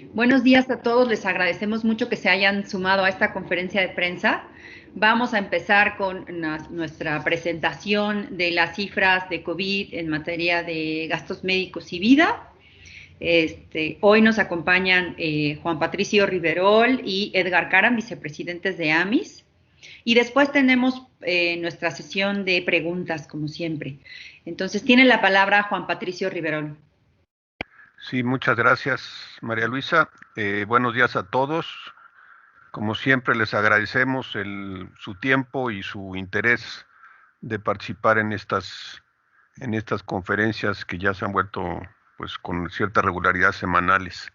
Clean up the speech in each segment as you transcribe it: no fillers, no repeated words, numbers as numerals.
Buenos días a todos, les agradecemos mucho que se hayan sumado a esta conferencia de prensa. Vamos a empezar con nuestra presentación de las cifras de COVID en materia de gastos médicos y vida. Hoy nos acompañan Juan Patricio Riverol y Edgar Caram, vicepresidentes de AMIS. Y después tenemos nuestra sesión de preguntas, como siempre. Entonces, tiene la palabra Juan Patricio Riverol. Sí, muchas gracias, María Luisa. Buenos días a todos. Como siempre, les agradecemos su tiempo y su interés de participar en estas conferencias que ya se han vuelto, pues, con cierta regularidad semanales.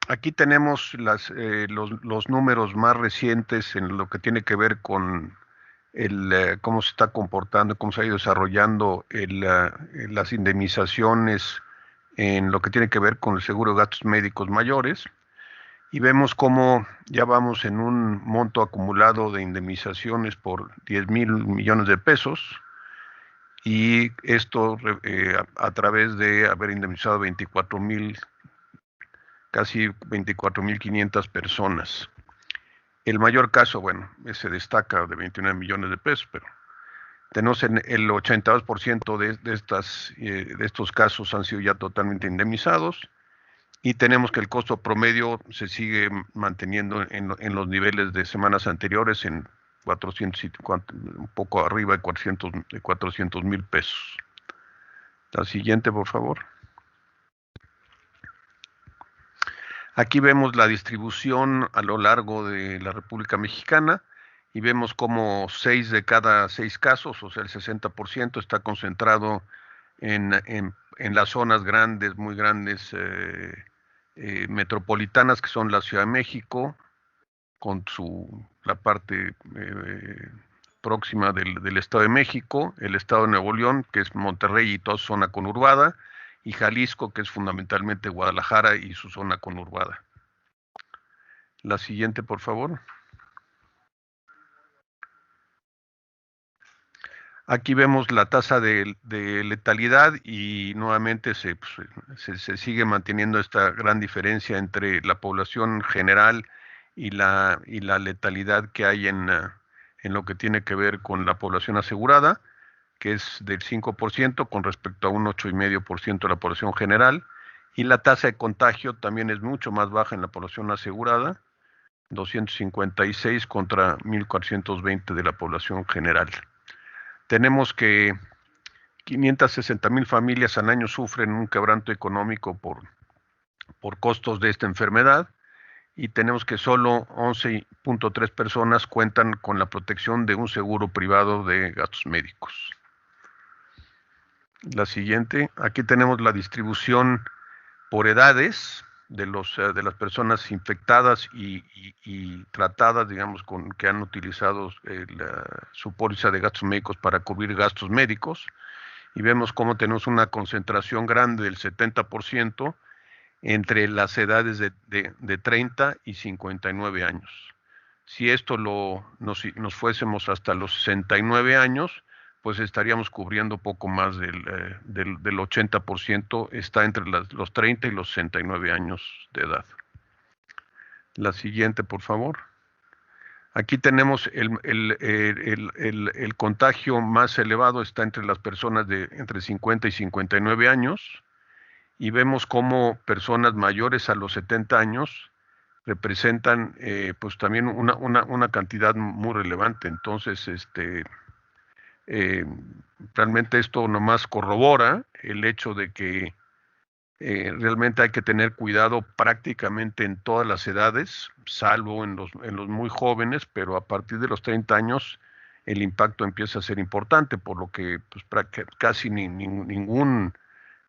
Aquí tenemos los números más recientes en lo que tiene que ver con cómo se está comportando, cómo se ha ido desarrollando las indemnizaciones en lo que tiene que ver con el seguro de gastos médicos mayores, y vemos cómo ya vamos en un monto acumulado de indemnizaciones por 10,000 millones de pesos, y esto a través de haber indemnizado casi 24,500 personas. El mayor caso, bueno, se destaca de 29 millones de pesos, pero tenemos el 82% de estos casos han sido ya totalmente indemnizados, y tenemos que el costo promedio se sigue manteniendo en los niveles de semanas anteriores, en 400, un poco arriba de 400,000 pesos. La siguiente, por favor. Aquí vemos la distribución a lo largo de la República Mexicana, y vemos como 6 de cada 6 casos, o sea, el 60%, está concentrado en las zonas grandes, muy grandes, metropolitanas, que son la Ciudad de México, con la parte próxima del Estado de México, el Estado de Nuevo León, que es Monterrey y toda su zona conurbada, y Jalisco, que es fundamentalmente Guadalajara y su zona conurbada. La siguiente, por favor. Aquí vemos la tasa de letalidad, y nuevamente se sigue manteniendo esta gran diferencia entre la población general y la letalidad que hay en lo que tiene que ver con la población asegurada, que es del 5% con respecto a un 8,5% de la población general, y la tasa de contagio también es mucho más baja en la población asegurada, 256 contra 1,420 de la población general. Tenemos que 560,000 familias al año sufren un quebranto económico por costos de esta enfermedad, y tenemos que solo 11.3 personas cuentan con la protección de un seguro privado de gastos médicos. La siguiente, aquí tenemos la distribución por edades de las personas infectadas y tratadas, digamos, que han utilizado su póliza de gastos médicos para cubrir gastos médicos, y vemos cómo tenemos una concentración grande del 70% entre las edades de 30 y 59 años. Si esto nos fuésemos hasta los 69 años, pues estaríamos cubriendo poco más del 80%, está entre los 30 y los 69 años de edad. La siguiente, por favor. Aquí tenemos el contagio más elevado, está entre las personas de entre 50 y 59 años, y vemos cómo personas mayores a los 70 años representan pues también una cantidad muy relevante. Entonces, realmente esto nomás corrobora el hecho de que realmente hay que tener cuidado prácticamente en todas las edades, salvo en los muy jóvenes, pero a partir de los 30 años el impacto empieza a ser importante, por lo que pues, casi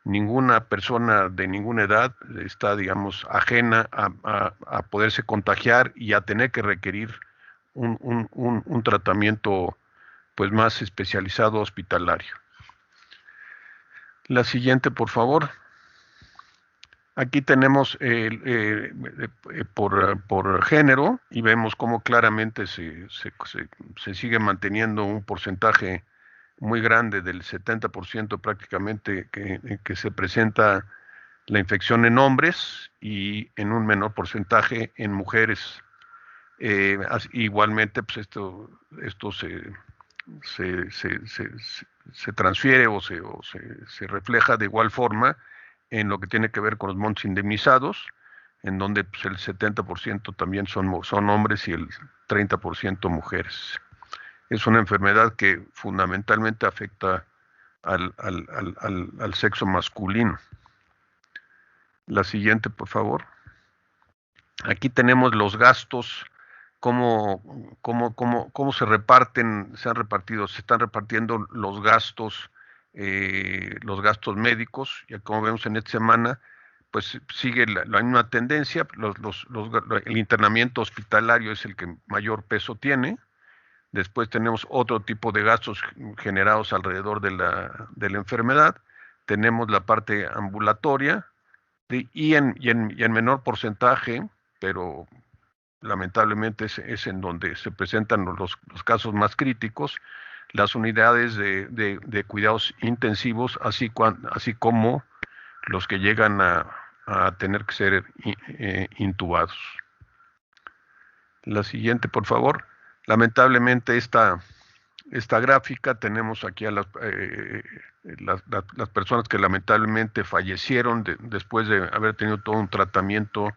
ninguna persona de ninguna edad está, digamos, ajena a poderse contagiar y a tener que requerir un tratamiento pues más especializado hospitalario. La siguiente, por favor. Aquí tenemos por género, y vemos cómo claramente se sigue manteniendo un porcentaje muy grande del 70% prácticamente que se presenta la infección en hombres y en un menor porcentaje en mujeres. Igualmente, pues esto se transfiere o se refleja de igual forma en lo que tiene que ver con los montos indemnizados, en donde pues, el 70% también son hombres y el 30% mujeres. Es una enfermedad que fundamentalmente afecta al sexo masculino. La siguiente, por favor. Aquí tenemos los gastos, cómo se reparten, se están repartiendo los gastos médicos, ya como vemos en esta semana, pues sigue la misma tendencia, el internamiento hospitalario es el que mayor peso tiene. Después tenemos otro tipo de gastos generados alrededor de la enfermedad. Tenemos la parte ambulatoria y en menor porcentaje, pero lamentablemente es en donde se presentan los casos más críticos, las unidades de cuidados intensivos, así como los que llegan a tener que ser intubados. La siguiente, por favor. Lamentablemente esta gráfica tenemos aquí a las personas que lamentablemente fallecieron después de haber tenido todo un tratamiento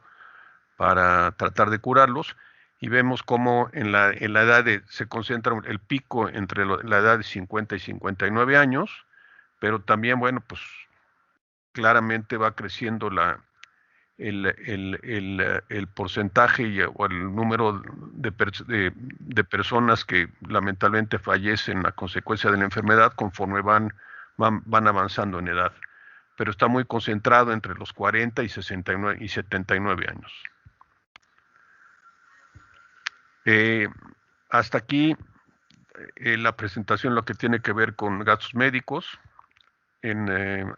para tratar de curarlos, y vemos cómo en la edad se concentra el pico entre la edad de 50 y 59 años, pero también, bueno, pues claramente va creciendo el porcentaje o el número de personas que lamentablemente fallecen a consecuencia de la enfermedad conforme van avanzando en edad, pero está muy concentrado entre los 40 y 69 y 79 años. Hasta aquí la presentación, lo que tiene que ver con gastos médicos.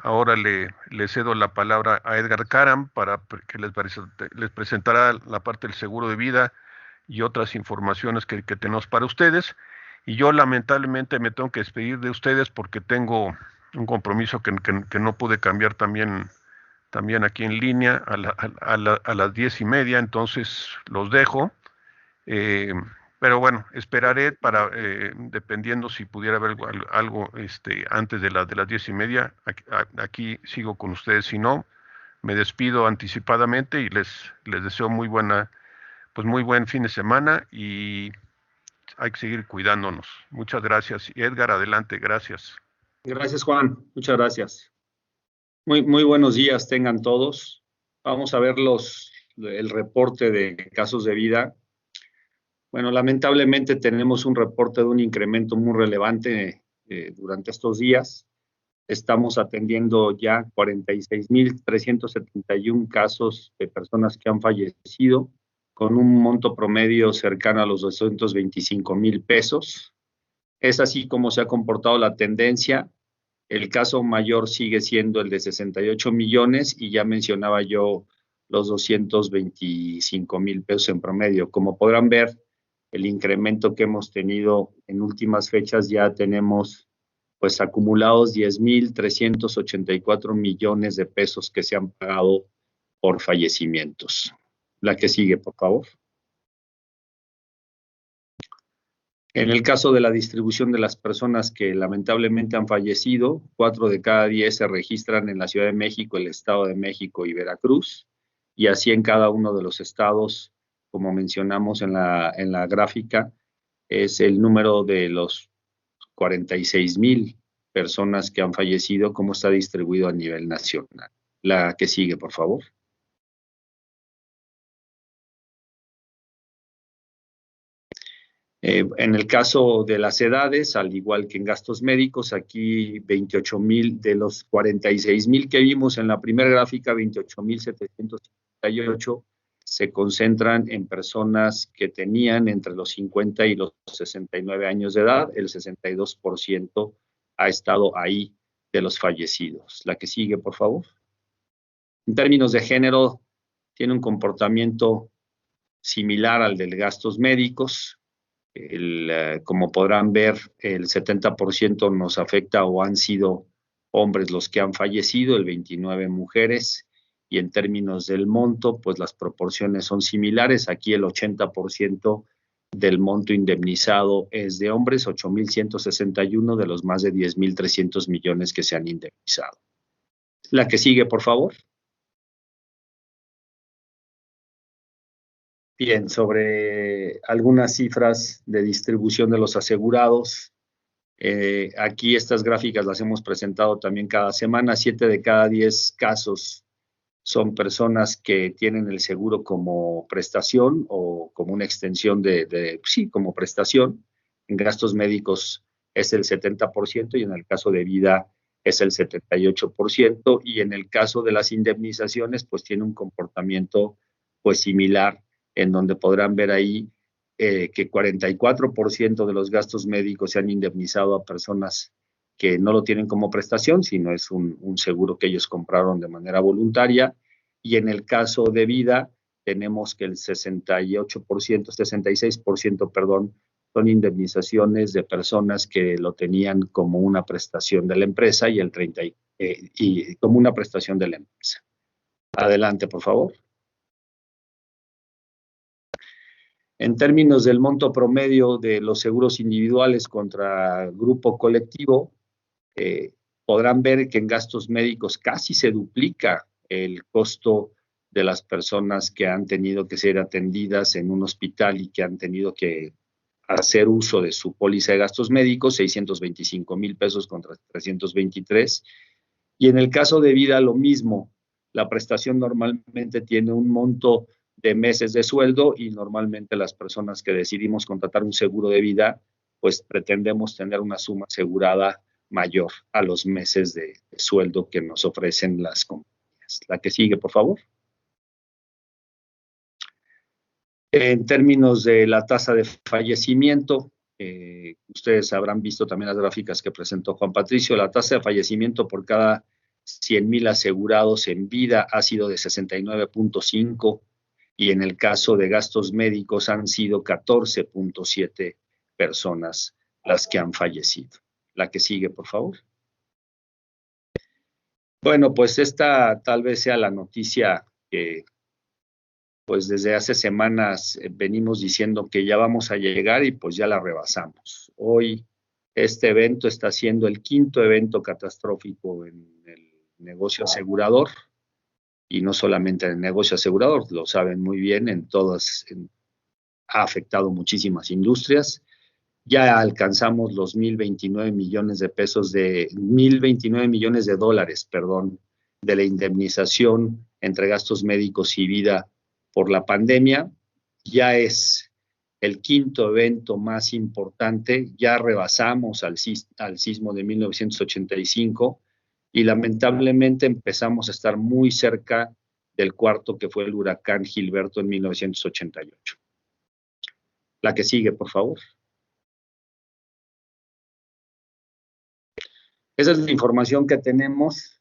Ahora le cedo la palabra a Edgar Karam para que les presentará la parte del seguro de vida y otras informaciones que tenemos para ustedes. Y yo lamentablemente me tengo que despedir de ustedes porque tengo un compromiso que no pude cambiar también aquí en línea a las 10:30, entonces los dejo. Pero bueno, esperaré dependiendo si pudiera haber algo antes de las 10:30. Aquí sigo con ustedes, si no, me despido anticipadamente y les deseo muy buen fin de semana, y hay que seguir cuidándonos. Muchas gracias. Y Edgar, adelante, gracias. Gracias, Juan. Muchas gracias. Muy buenos días tengan todos. Vamos a ver el reporte de casos de vida. Bueno, lamentablemente tenemos un reporte de un incremento muy relevante durante estos días. Estamos atendiendo ya 46,371 casos de personas que han fallecido, con un monto promedio cercano a los 225,000 pesos. Es así como se ha comportado la tendencia. El caso mayor sigue siendo el de 68 millones y ya mencionaba yo los 225,000 pesos en promedio. Como podrán ver, el incremento que hemos tenido en últimas fechas, ya tenemos pues acumulados 10,384 millones de pesos que se han pagado por fallecimientos. La que sigue, por favor. En el caso de la distribución de las personas que lamentablemente han fallecido, 4 de cada 10 se registran en la Ciudad de México, el Estado de México y Veracruz, y así en cada uno de los estados, como mencionamos en la gráfica, es el número de los 46,000 personas que han fallecido, como está distribuido a nivel nacional. La que sigue, por favor. En el caso de las edades, al igual que en gastos médicos, aquí 28,000 de los 46,000 que vimos en la primera gráfica, 28,758 se concentran en personas que tenían entre los 50 y los 69 años de edad. El 62% ha estado ahí de los fallecidos. La que sigue, por favor. En términos de género, tiene un comportamiento similar al de gastos médicos. Como podrán ver, el 70% nos afecta o han sido hombres los que han fallecido, el 29 mujeres, y en términos del monto, pues las proporciones son similares. Aquí el 80% del monto indemnizado es de hombres, 8,161 de los más de 10,300 millones que se han indemnizado. La que sigue, por favor. Bien, sobre algunas cifras de distribución de los asegurados. Aquí estas gráficas las hemos presentado también cada semana. 7 de cada 10 casos son personas que tienen el seguro como prestación o como una extensión sí, como prestación. En gastos médicos es el 70% y en el caso de vida es el 78%, y en el caso de las indemnizaciones pues tiene un comportamiento pues similar, en donde podrán ver ahí que 44% de los gastos médicos se han indemnizado a personas que no lo tienen como prestación, sino es un seguro que ellos compraron de manera voluntaria. Y en el caso de vida, tenemos que el 66%, perdón, son indemnizaciones de personas que lo tenían como una prestación de la empresa y el 30% y como una prestación de la empresa. Adelante, por favor. En términos del monto promedio de los seguros individuales contra grupo colectivo, podrán ver que en gastos médicos casi se duplica el costo de las personas que han tenido que ser atendidas en un hospital y que han tenido que hacer uso de su póliza de gastos médicos, 625,000 pesos contra 323. Y en el caso de vida, lo mismo. La prestación normalmente tiene un monto de meses de sueldo y normalmente las personas que decidimos contratar un seguro de vida, pues pretendemos tener una suma asegurada mayor a los meses de sueldo que nos ofrecen las compañías. La que sigue, por favor. En términos de la tasa de fallecimiento, ustedes habrán visto también las gráficas que presentó Juan Patricio. La tasa de fallecimiento por cada 100,000 asegurados en vida ha sido de 69.5 y en el caso de gastos médicos han sido 14.7 personas las que han fallecido. La que sigue, por favor. Bueno, pues esta tal vez sea la noticia que pues desde hace semanas venimos diciendo que ya vamos a llegar y pues ya la rebasamos. Hoy este evento está siendo el 5º evento catastrófico en el negocio asegurador, y no solamente en el negocio asegurador, lo saben muy bien, ha afectado muchísimas industrias. Ya alcanzamos los 1,029 millones de pesos $1,029 millones de la indemnización entre gastos médicos y vida por la pandemia. Ya es el 5º evento más importante, ya rebasamos al sismo de 1985 y lamentablemente empezamos a estar muy cerca del 4º, que fue el huracán Gilberto en 1988. La que sigue, por favor. Esa es la información que tenemos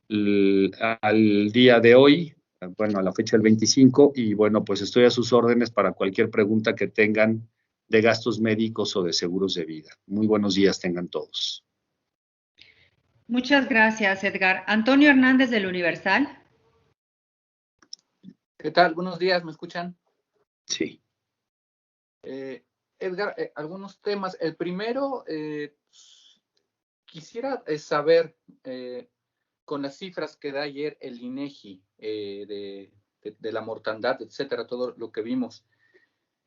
al día de hoy, bueno, a la fecha del 25, y bueno, pues estoy a sus órdenes para cualquier pregunta que tengan de gastos médicos o de seguros de vida. Muy buenos días tengan todos. Muchas gracias, Edgar. Antonio Hernández del Universal. ¿Qué tal? Buenos días, ¿me escuchan? Sí. Edgar, algunos temas. El primero, quisiera saber, con las cifras que da ayer el INEGI de la mortandad, etcétera, todo lo que vimos,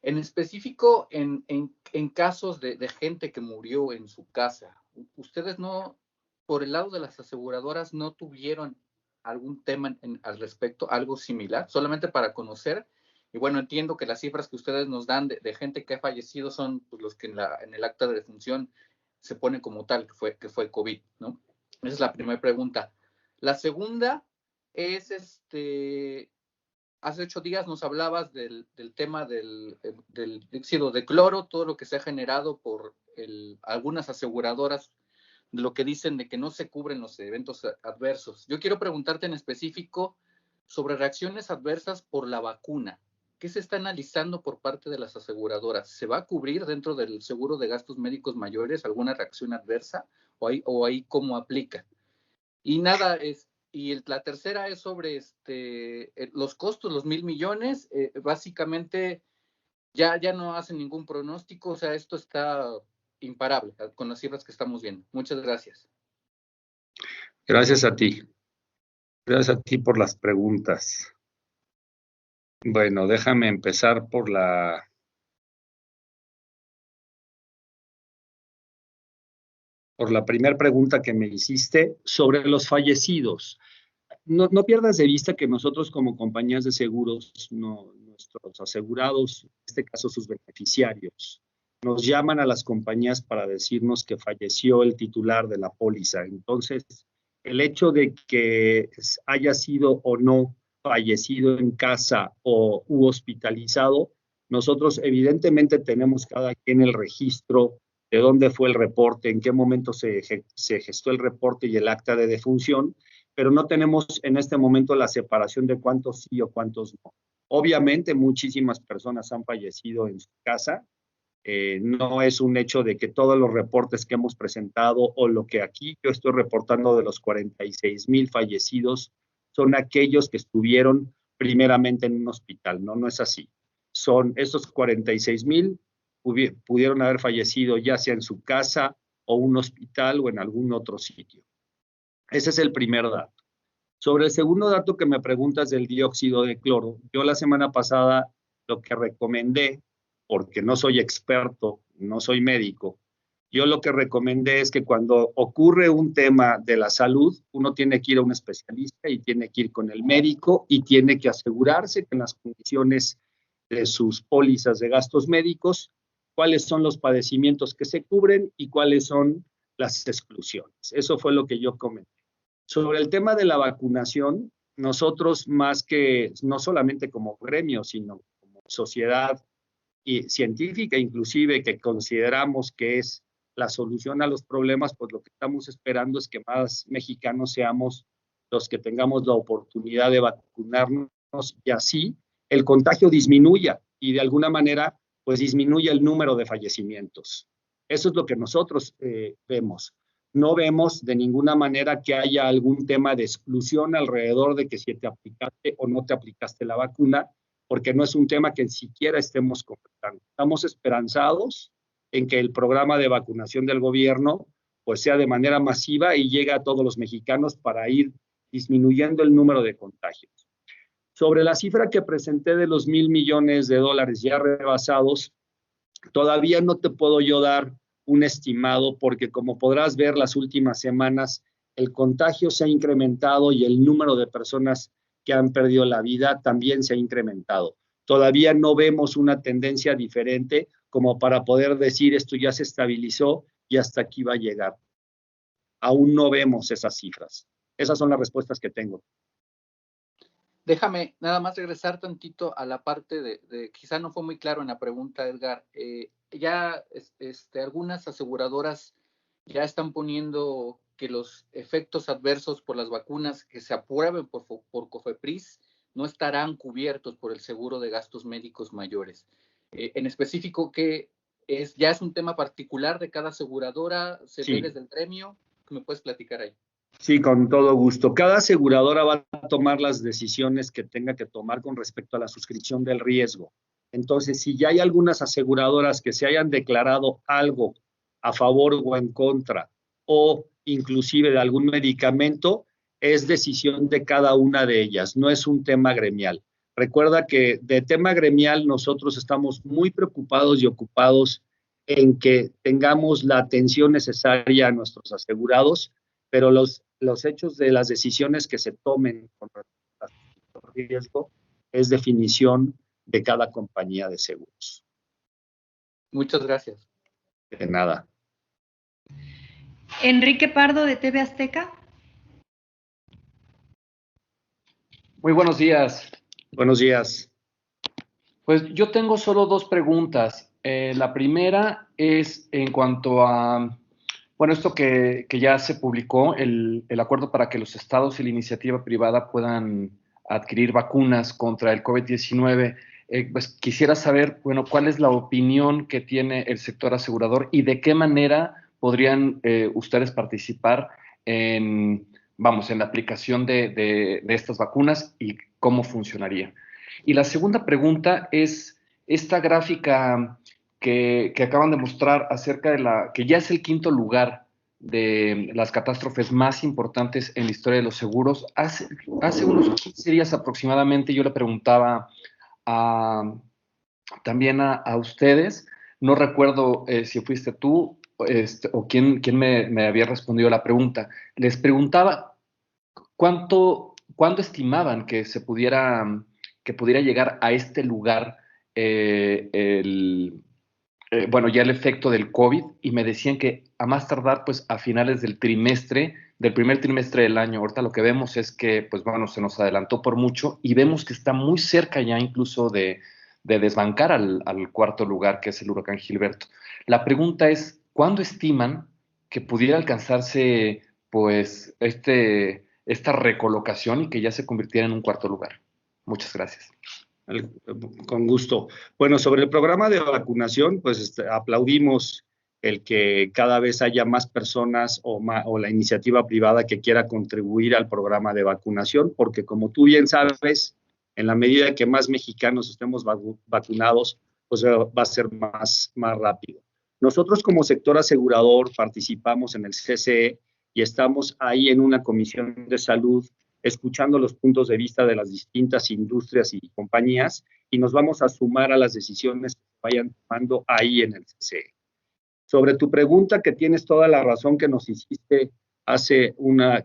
en específico en casos de gente que murió en su casa, ¿ustedes no, por el lado de las aseguradoras, no tuvieron algún tema al respecto, algo similar, solamente para conocer? Y bueno, entiendo que las cifras que ustedes nos dan de gente que ha fallecido son pues, los que en el acta de defunción se pone como tal, que fue COVID, ¿no? Esa es la primera pregunta. La segunda es, hace 8 días nos hablabas del tema del dióxido de cloro, todo lo que se ha generado por algunas aseguradoras, de lo que dicen de que no se cubren los eventos adversos. Yo quiero preguntarte en específico sobre reacciones adversas por la vacuna. ¿Qué se está analizando por parte de las aseguradoras? ¿Se va a cubrir dentro del seguro de gastos médicos mayores alguna reacción adversa o ahí cómo aplica? Y nada, la tercera es sobre los costos, los 1,000 millones. Básicamente ya no hacen ningún pronóstico, o sea, esto está imparable con las cifras que estamos viendo. Muchas gracias. Gracias a ti. Gracias a ti por las preguntas. Bueno, déjame empezar por la primera pregunta que me hiciste sobre los fallecidos. No pierdas de vista que nosotros como compañías de seguros, nuestros asegurados, en este caso sus beneficiarios, nos llaman a las compañías para decirnos que falleció el titular de la póliza. Entonces, el hecho de que haya sido o no fallecido en casa u hospitalizado, nosotros evidentemente tenemos cada quien el registro de dónde fue el reporte, en qué momento se gestó el reporte y el acta de defunción, pero no tenemos en este momento la separación de cuántos sí o cuántos no. Obviamente muchísimas personas han fallecido en su casa. No es un hecho de que todos los reportes que hemos presentado o lo que aquí yo estoy reportando de los 46,000 fallecidos son aquellos que estuvieron primeramente en un hospital. No es así. Son esos 46,000 pudieron haber fallecido ya sea en su casa o un hospital o en algún otro sitio. Ese es el primer dato. Sobre el segundo dato que me preguntas del dióxido de cloro, yo la semana pasada lo que recomendé, porque no soy experto, no soy médico, yo lo que recomendé es que cuando ocurre un tema de la salud, uno tiene que ir a un especialista y tiene que ir con el médico y tiene que asegurarse que en las condiciones de sus pólizas de gastos médicos, cuáles son los padecimientos que se cubren y cuáles son las exclusiones. Eso fue lo que yo comenté. Sobre el tema de la vacunación, nosotros más que, no solamente como gremio, sino como sociedad y científica inclusive, que consideramos que es la solución a los problemas, pues lo que estamos esperando es que más mexicanos seamos los que tengamos la oportunidad de vacunarnos y así el contagio disminuya y de alguna manera pues disminuya el número de fallecimientos. Eso es lo que nosotros vemos. No vemos de ninguna manera que haya algún tema de exclusión alrededor de que si te aplicaste o no te aplicaste la vacuna, porque no es un tema que ni siquiera estemos conversando. Estamos esperanzados en que el programa de vacunación del gobierno pues sea de manera masiva y llegue a todos los mexicanos para ir disminuyendo el número de contagios. Sobre la cifra que presenté de los $1,000 millones ya rebasados, todavía no te puedo yo dar un estimado porque como podrás ver las últimas semanas el contagio se ha incrementado y el número de personas que han perdido la vida también se ha incrementado. Todavía no vemos una tendencia diferente como para poder decir esto ya se estabilizó y hasta aquí va a llegar. Aún no vemos esas cifras. Esas son las respuestas que tengo. Déjame nada más regresar tantito a la parte de quizá no fue muy claro en la pregunta, Edgar. Ya algunas aseguradoras ya están poniendo que los efectos adversos por las vacunas que se aprueben por COFEPRIS no estarán cubiertos por el seguro de gastos médicos mayores. En específico, ¿ya es un tema particular de cada aseguradora? ¿Se ve desde el gremio? ¿Qué me puedes platicar ahí? Sí, con todo gusto. Cada aseguradora va a tomar las decisiones que tenga que tomar con respecto a la suscripción del riesgo. Entonces, si ya hay algunas aseguradoras que se hayan declarado algo a favor o en contra, o inclusive de algún medicamento, es decisión de cada una de ellas, no es un tema gremial. Recuerda que de tema gremial nosotros estamos muy preocupados y ocupados en que tengamos la atención necesaria a nuestros asegurados, pero los hechos de las decisiones que se tomen con respecto al riesgo es definición de cada compañía de seguros. Muchas gracias. De nada. Enrique Pardo, de TV Azteca. Muy buenos días. Buenos días. Pues yo tengo solo dos preguntas. La primera es en cuanto a, bueno, esto que ya se publicó, el acuerdo para que los estados y la iniciativa privada puedan adquirir vacunas contra el COVID-19. Pues quisiera saber, bueno, cuál es la opinión que tiene el sector asegurador y de qué manera podrían ustedes participar en vamos, en la aplicación de estas vacunas y cómo funcionaría. Y la segunda pregunta es esta gráfica que acaban de mostrar acerca de que ya es el quinto lugar de las catástrofes más importantes en la historia de los seguros. Hace unos 15 días aproximadamente yo le preguntaba también a ustedes, no recuerdo si fuiste tú o quién me había respondido la pregunta. Les preguntaba cuándo estimaban que pudiera llegar a este lugar bueno, ya el efecto del COVID, y me decían que a más tardar, pues a finales del primer trimestre del año. Ahorita lo que vemos es que, pues bueno, se nos adelantó por mucho y vemos que está muy cerca ya incluso de desbancar al cuarto lugar, que es el huracán Gilberto. La pregunta es, ¿cuándo estiman que pudiera alcanzarse, pues, esta recolocación y que ya se convirtiera en un cuarto lugar? Muchas gracias. Con gusto. Bueno, sobre el programa de vacunación, pues aplaudimos el que cada vez haya más personas o la iniciativa privada que quiera contribuir al programa de vacunación, porque como tú bien sabes, en la medida que más mexicanos estemos vacunados, pues va a ser más rápido. Nosotros como sector asegurador participamos en el CCE y estamos ahí en una comisión de salud escuchando los puntos de vista de las distintas industrias y compañías, y nos vamos a sumar a las decisiones que vayan tomando ahí en el CCE. Sobre tu pregunta, que tienes toda la razón que nos hiciste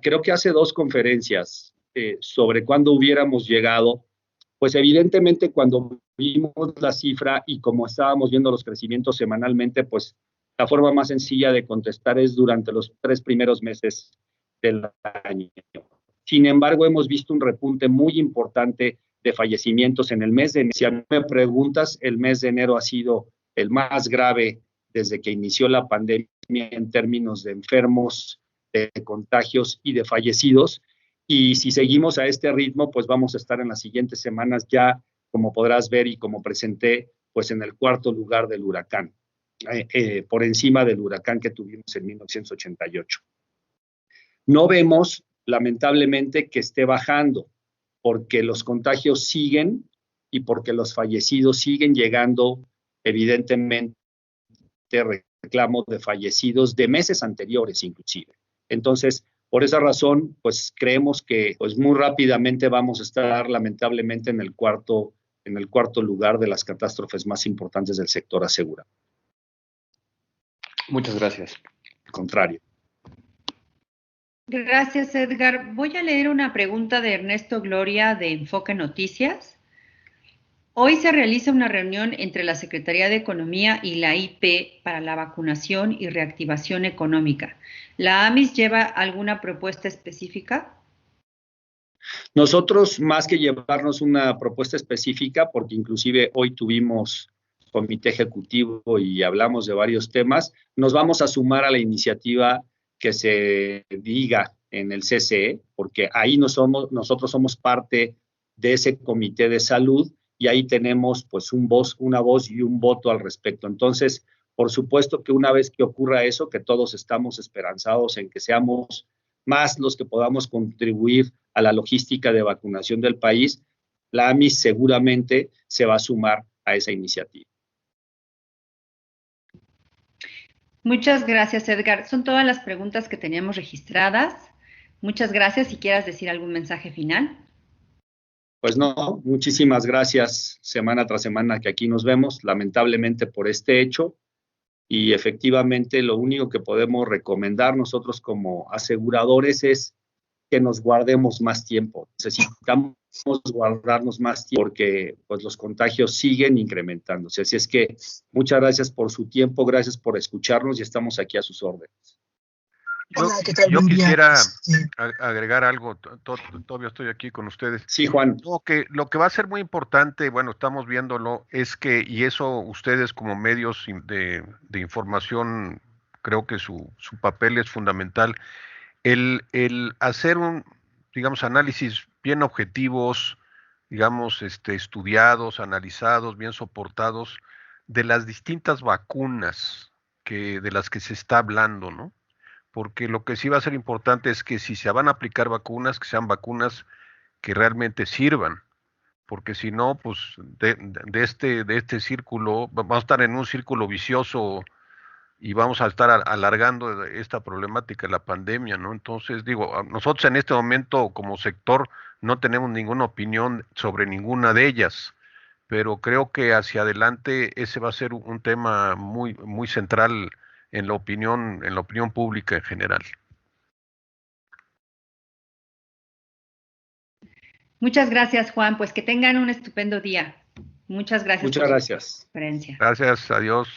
creo que hace 2 conferencias sobre cuándo hubiéramos llegado, pues evidentemente cuando vimos la cifra y como estábamos viendo los crecimientos semanalmente, pues la forma más sencilla de contestar es durante los 3 primeros meses del año. Sin embargo, hemos visto un repunte muy importante de fallecimientos en el mes de enero. Si a mí me preguntas, el mes de enero ha sido el más grave desde que inició la pandemia en términos de enfermos, de contagios y de fallecidos. Y si seguimos a este ritmo, pues vamos a estar en las siguientes semanas ya, como podrás ver y como presenté, pues en el cuarto lugar del huracán, por encima del huracán que tuvimos en 1988. No vemos lamentablemente que esté bajando, porque los contagios siguen y porque los fallecidos siguen llegando, evidentemente, reclamos de fallecidos de meses anteriores inclusive. Entonces, por esa razón, pues creemos que pues muy rápidamente vamos a estar lamentablemente en el cuarto lugar de las catástrofes más importantes del sector asegurado. Muchas gracias. Al contrario. Gracias, Edgar. Voy a leer una pregunta de Ernesto Gloria de Enfoque Noticias. Hoy se realiza una reunión entre la Secretaría de Economía y la IP para la vacunación y reactivación económica. ¿La AMIS lleva alguna propuesta específica? Nosotros, más que llevarnos una propuesta específica, porque inclusive hoy tuvimos comité ejecutivo y hablamos de varios temas, nos vamos a sumar a la iniciativa que se diga en el CCE, porque ahí nosotros somos parte de ese comité de salud y ahí tenemos pues una voz y un voto al respecto. Entonces, por supuesto que una vez que ocurra eso, que todos estamos esperanzados en que seamos más los que podamos contribuir a la logística de vacunación del país, la AMIS seguramente se va a sumar a esa iniciativa. Muchas gracias, Edgar. Son todas las preguntas que teníamos registradas. Muchas gracias. Si quieras decir algún mensaje final. Pues no, muchísimas gracias semana tras semana que aquí nos vemos, lamentablemente por este hecho, y efectivamente lo único que podemos recomendar nosotros como aseguradores es que nos guardemos más tiempo. Necesitamos guardarnos más tiempo porque pues, los contagios siguen incrementándose. Así es que muchas gracias por su tiempo, gracias por escucharnos y estamos aquí a sus órdenes. Hola, ¿qué tal? Yo quisiera agregar algo, todavía estoy aquí con ustedes. Sí, Juan. Lo que va a ser muy importante, bueno, estamos viéndolo, es que, y eso ustedes como medios de información, creo que su papel es fundamental, el hacer digamos, análisis bien objetivos, digamos, estudiados, analizados, bien soportados, de las distintas vacunas de las que se está hablando, ¿no? porque lo que sí va a ser importante es que si se van a aplicar vacunas, que sean vacunas que realmente sirvan, porque si no, pues de este círculo, vamos a estar en un círculo vicioso y vamos a estar alargando esta problemática de la pandemia, ¿no? Entonces, digo, nosotros en este momento como sector no tenemos ninguna opinión sobre ninguna de ellas, pero creo que hacia adelante ese va a ser un tema muy, muy central en la opinión pública en general. Muchas gracias, Juan. Pues que tengan un estupendo día. Muchas gracias Muchas por gracias. su conferencia. Gracias, adiós.